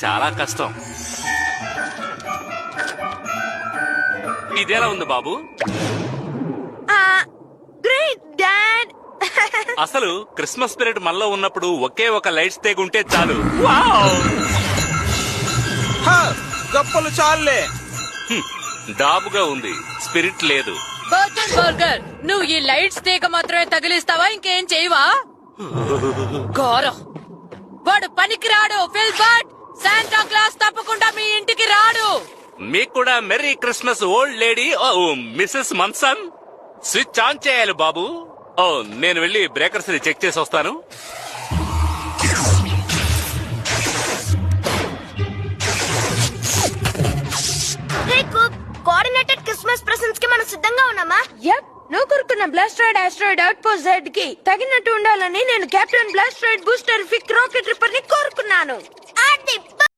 చాలా కష్టం. ఇదేలా ఉంది బాబు? Great dad. అసలు క్రిస్మస్ స్పిరిట్ మనలో ఉన్నప్పుడు ఒకే ఒక లైట్స్ తెగుంటే చాలు. వావ్! గప్పలు చాలులే. డాబుగా ఉంది, స్పిరిట్ లేదు. బర్గర్, నువ్వు ఈ లైట్స్ తీగ మాత్రమే తగిలిస్తావా? ఇంకేం చేయవా? గౌరవ్, వాడు పనికి రాడు. ఫిల్బర్ట్, శాంటా క్లాస్ తప్పకుండా మీ ఇంటికి రాడు. మీకు కూడా merry Christmas old lady. Mrs Munson, switch on చేయాలి బాబు. నేను వెళ్ళి బ్రేకర్స్ ని చెక్ చేసి వస్తాను. Hey Cook, coordinated Christmas presents కి మనం సిద్ధంగా ఉన్నామా? యప్, నువ్వు కోరుకున్న Blastroid asteroid outpost Z కి తగినట్టు ఉండాలని నేను కెప్టెన్ బ్లాస్ట్రాయిడ్ బూస్టర్ ఫిక్ రాకెట్ రిప్పర్ ని కోరుకున్నాను. అది